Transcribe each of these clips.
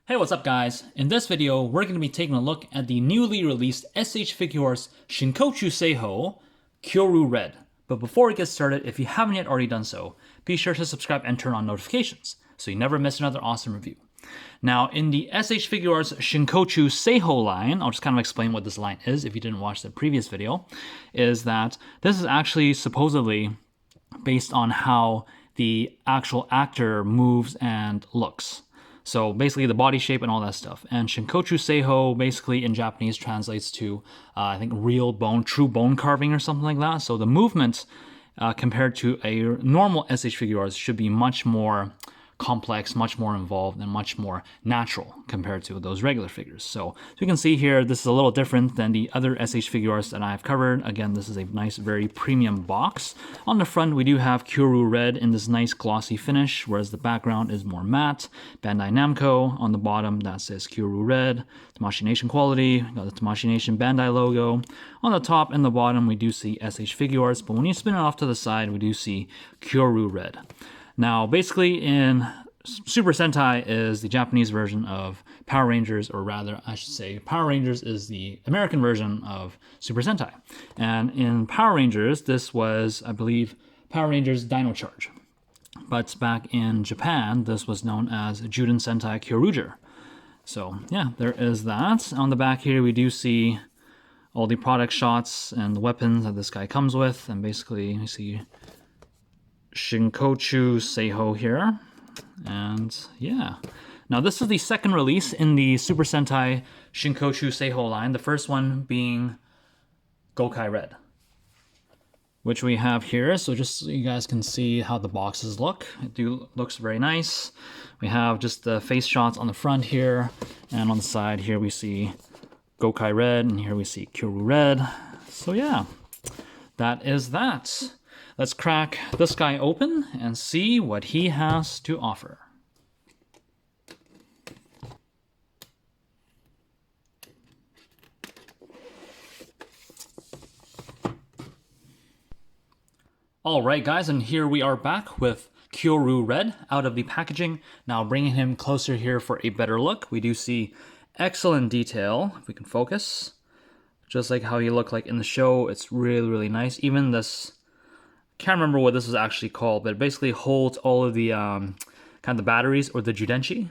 Hey, what's up guys? In this video, we're going to be taking a look at the newly released SH Figuarts Shinkocchou Seihou Kyoryu Red. But before we get started, if you haven't yet already done so, be sure to subscribe and turn on notifications so you never miss another awesome review. Now, in the SH Figuarts Shinkocchou Seihou line, I'll just kind of explain what this line is if you didn't watch the previous video, is that this is actually supposedly based on how the actual actor moves and looks. So basically the body shape and all that stuff. And Shinkocchou Seihou basically in Japanese translates to, I think, real bone, true bone carving or something like that. So the movement compared to a normal SH Figuarts should be much more complex, much more involved, and much more natural compared to those regular figures. So as you can see here, this is a little different than the other SH Figuarts that I've covered. Again, this is a nice, very premium box. On the front, we do have Kyoryu Red in this nice glossy finish, whereas the background is more matte. Bandai Namco. On the bottom, that says Kyoryu Red. Tamashii Nation quality. Got the Tamashii Nation Bandai logo. On the top and the bottom, we do see SH Figuarts, but when you spin it off to the side, we do see Kyoryu Red. Now, basically in Super Sentai is the Japanese version of Power Rangers, or rather, I should say, Power Rangers is the American version of Super Sentai. And in Power Rangers, this was, I believe, Power Rangers Dino Charge. But back in Japan, this was known as Juden Sentai Kyoryuger. So, yeah, there is that. On the back here, we do see all the product shots and the weapons that this guy comes with. And basically, you see Shinkocchou Seihou here, and yeah. Now this is the second release in the Super Sentai Shinkocchou Seihou line, the first one being Gokai Red, which we have here. So just so you guys can see how the boxes look, looks very nice. We have just the face shots on the front here, and on the side here we see Gokai Red, and here we see Kyoryu Red. So yeah, that is that. Let's crack this guy open and see what he has to offer. Alright guys, and here we are back with Kyoryu Red out of the packaging. Now bringing him closer here for a better look. We do see excellent detail, if we can focus. Just like how he looked like in the show, it's really, really nice. Even this, can't remember what this was actually called, but it basically holds all of the kind of the batteries or the Judenchi.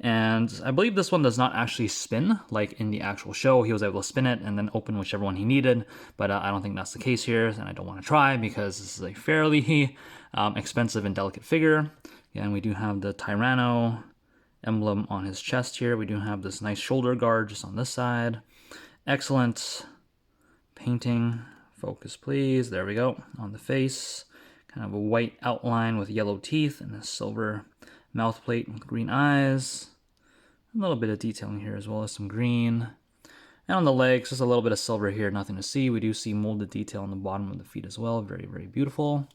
And I believe this one does not actually spin like in the actual show. He was able to spin it and then open whichever one he needed, but I don't think that's the case here, and I don't want to try because this is a fairly expensive and delicate figure. And we do have the Tyranno emblem on his chest here. We do have this nice shoulder guard just on this side. Excellent painting. Focus, please. There we go. On the face, kind of a white outline with yellow teeth and a silver mouth plate with green eyes. A little bit of detailing here as well as some green. And on the legs, just a little bit of silver here, nothing to see. We do see molded detail on the bottom of the feet as well. Very, very beautiful.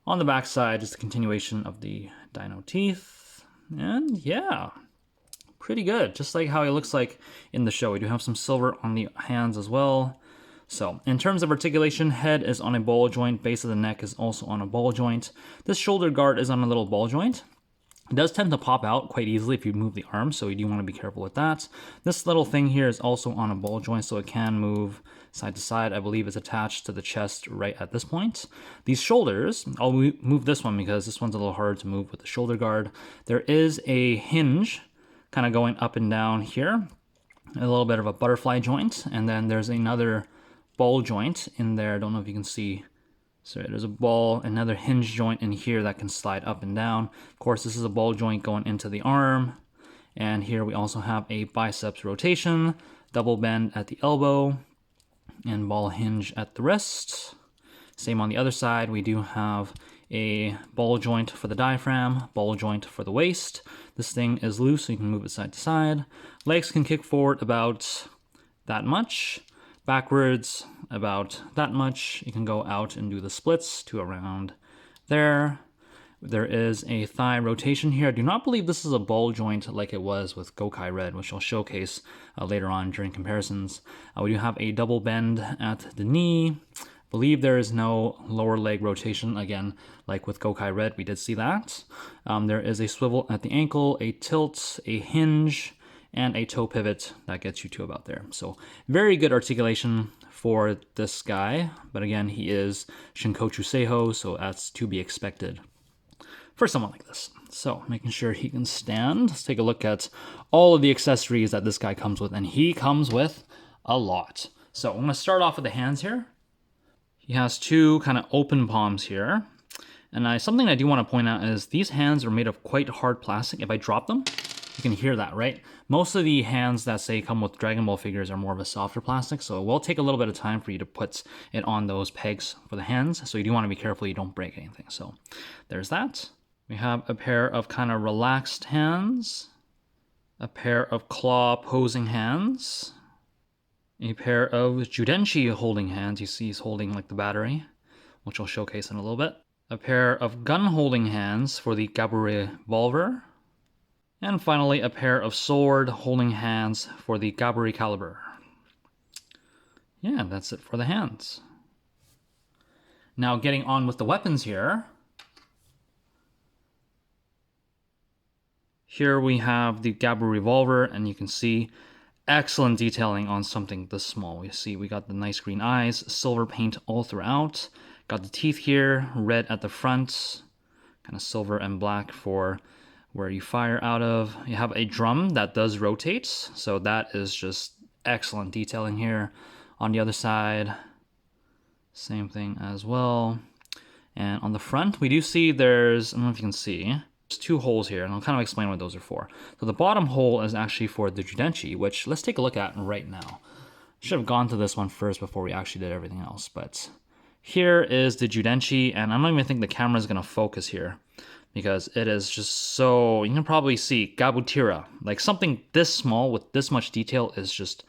On the back side, just a continuation of the dino teeth. And yeah, pretty good. Just like how he looks like in the show. We do have some silver on the hands as well. So, in terms of articulation, head is on a ball joint, base of the neck is also on a ball joint. This shoulder guard is on a little ball joint. It does tend to pop out quite easily if you move the arm, so you do want to be careful with that. This little thing here is also on a ball joint, so it can move side to side. I believe it's attached to the chest right at this point. These shoulders, I'll move this one because this one's a little harder to move with the shoulder guard. There is a hinge kind of going up and down here, a little bit of a butterfly joint, and then there's another ball joint in there. I don't know if you can see. So there's a ball, another hinge joint in here that can slide up and down. Of course, this is a ball joint going into the arm. And here we also have a biceps rotation, double bend at the elbow, and ball hinge at the wrist. Same on the other side. We do have a ball joint for the diaphragm, ball joint for the waist. This thing is loose, so you can move it side to side. Legs can kick forward about that much. Backwards about that much. You can go out and do the splits to around there. There is a thigh rotation here. I do not believe this is a ball joint like it was with Gokai Red, which I'll showcase later on during comparisons. We do have a double bend at the knee. I believe there is no lower leg rotation. Again, like with Kyoryu Red, we did see that. There is a swivel at the ankle, a tilt, a hinge, and a toe pivot that gets you to about there. So very good articulation for this guy. But again, he is Shinkocchou Seihou, so that's to be expected for someone like this. So making sure he can stand. Let's take a look at all of the accessories that this guy comes with, and he comes with a lot. So I'm gonna start off with the hands here. He has two kind of open palms here. And something I do want to point out is these hands are made of quite hard plastic. If I drop them, you can hear that, right? Most of the hands that say come with Dragon Ball figures are more of a softer plastic, so it will take a little bit of time for you to put it on those pegs for the hands. So you do want to be careful you don't break anything. So there's that. We have a pair of kind of relaxed hands, a pair of claw posing hands, a pair of Judenshi holding hands. You see he's holding like the battery, which I'll showcase in a little bit. A pair of gun holding hands for the Gaburi revolver. And finally, a pair of sword holding hands for the Gaburi caliber. Yeah, that's it for the hands. Now getting on with the weapons here. Here we have the Gaburi revolver, and you can see excellent detailing on something this small. We see we got the nice green eyes, silver paint all throughout. Got the teeth here, red at the front, kind of silver and black for where you fire out of. You have a drum that does rotate, so that is just excellent detailing here. On the other side, same thing as well. And on the front, we do see there's, I don't know if you can see, there's two holes here, and I'll kind of explain what those are for. So the bottom hole is actually for the Judenshi, which let's take a look at right now. Should have gone to this one first before we actually did everything else, but here is the Judenshi, and I don't even think the camera is going to focus here because it is just so, you can probably see Gabutira, like something this small with this much detail is just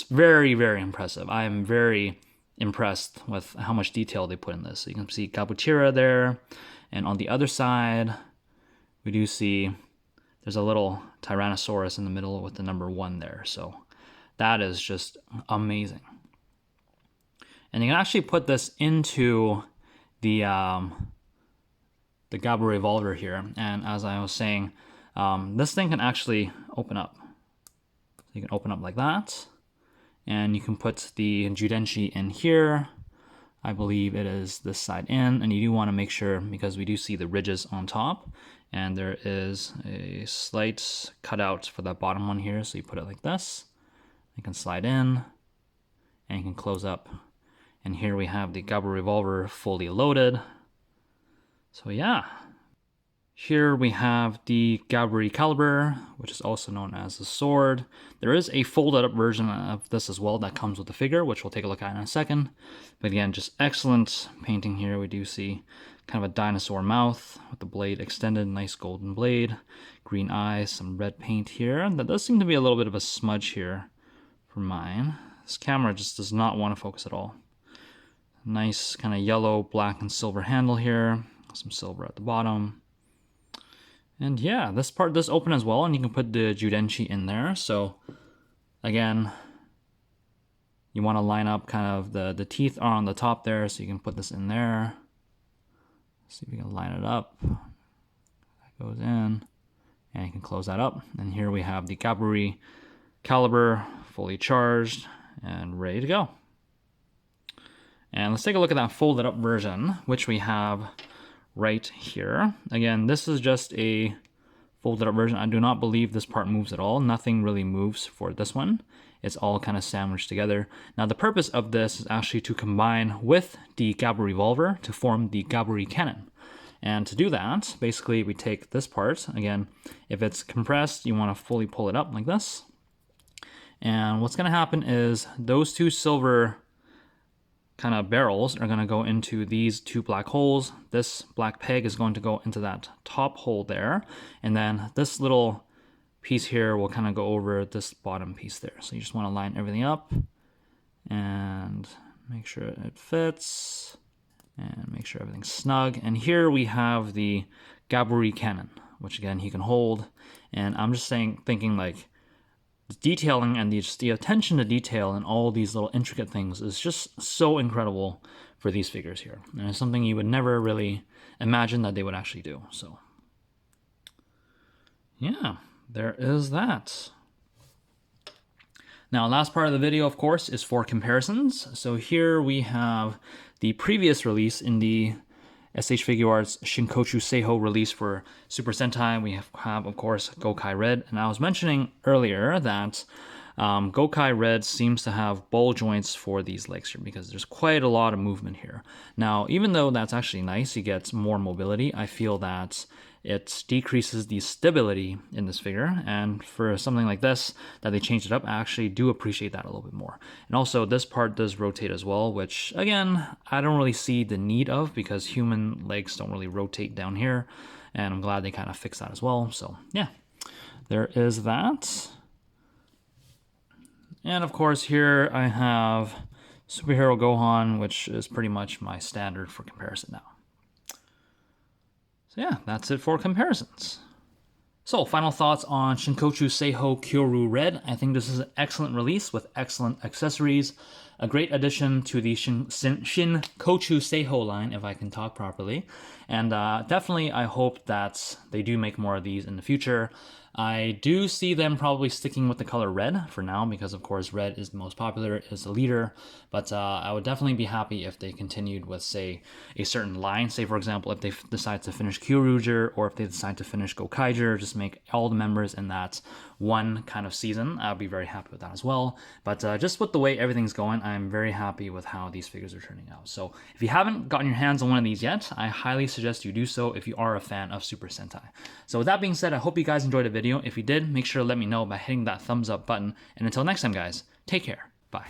very, very impressive. I am very impressed with how much detail they put in this. So you can see Gabutira there, and on the other side, we do see there's a little Tyrannosaurus in the middle with the number 1 there. So that is just amazing. And you can actually put this into the Gaburi revolver here. And as I was saying, this thing can actually open up. So you can open up like that. And you can put the Judenshi in here. I believe it is this side in. And you do want to make sure, because we do see the ridges on top. And there is a slight cutout for that bottom one here. So you put it like this. You can slide in. And you can close up. And here we have the Gaburi revolver fully loaded. So yeah. Here we have the Gaburi caliber, which is also known as the sword. There is a folded up version of this as well that comes with the figure, which we'll take a look at in a second. But again, just excellent painting here. We do see kind of a dinosaur mouth with the blade extended, nice golden blade, green eyes, some red paint here. That does seem to be a little bit of a smudge here for mine. This camera just does not want to focus at all. Nice kind of yellow, black, and silver handle here. Some silver at the bottom. And yeah, this part does open as well, and you can put the Judenshi in there. So again, you want to line up kind of the teeth are on the top there, so you can put this in there. See if we can line it up. That goes in, and you can close that up. And here we have the Gaburi caliber fully charged and ready to go. And let's take a look at that folded up version, which we have right here. Again, this is just a folded up version. I do not believe this part moves at all. Nothing really moves for this one. It's all kind of sandwiched together. Now, the purpose of this is actually to combine with the Gaburi revolver to form the Gaburi cannon. And to do that, basically we take this part. Again, if it's compressed, you want to fully pull it up like this. And what's going to happen is those two silver kind of barrels are going to go into these two black holes. This black peg is going to go into that top hole there. And then this little piece here will kind of go over this bottom piece there. So you just want to line everything up and make sure it fits and make sure everything's snug. And here we have the Gaburi cannon, which again he can hold. And I'm just thinking like detailing and just the attention to detail and all these little intricate things is just so incredible for these figures here. And it's something you would never really imagine that they would actually do. So yeah, there is that. Now, last part of the video, of course, is for comparisons. So here we have the previous release in the SH Figuarts Shinkocchou Seihou release for Super Sentai. We have, of course, Kyoryu Red. And I was mentioning earlier that Kyoryu Red seems to have ball joints for these legs here because there's quite a lot of movement here. Now, even though that's actually nice, he gets more mobility, I feel that it decreases the stability in this figure, and for something like this, that they changed it up, I actually do appreciate that a little bit more. And also, this part does rotate as well, which, again, I don't really see the need of, because human legs don't really rotate down here, and I'm glad they kind of fixed that as well. So, yeah, there is that. And, of course, here I have Superhero Gohan, which is pretty much my standard for comparison now. So yeah, that's it for comparisons. So final thoughts on Shinkocchou Seihou Kyoryu Red. I think this is an excellent release with excellent accessories. A great addition to the Shinkocchou Seihou line, if I can talk properly. And definitely I hope that they do make more of these in the future. I do see them probably sticking with the color red for now because, of course, red is the most popular, is the leader. But I would definitely be happy if they continued with, say, a certain line. Say, for example, if they decide to finish Kyoryuger or if they decide to finish Gokaiger, just make all the members in that one kind of season. I'll be very happy with that as well. But just with the way everything's going, I'm very happy with how these figures are turning out. So if you haven't gotten your hands on one of these yet, I highly suggest you do so if you are a fan of Super Sentai. So with that being said, I hope you guys enjoyed the video. If you did, make sure to let me know by hitting that thumbs up button. And until next time, guys, take care. Bye.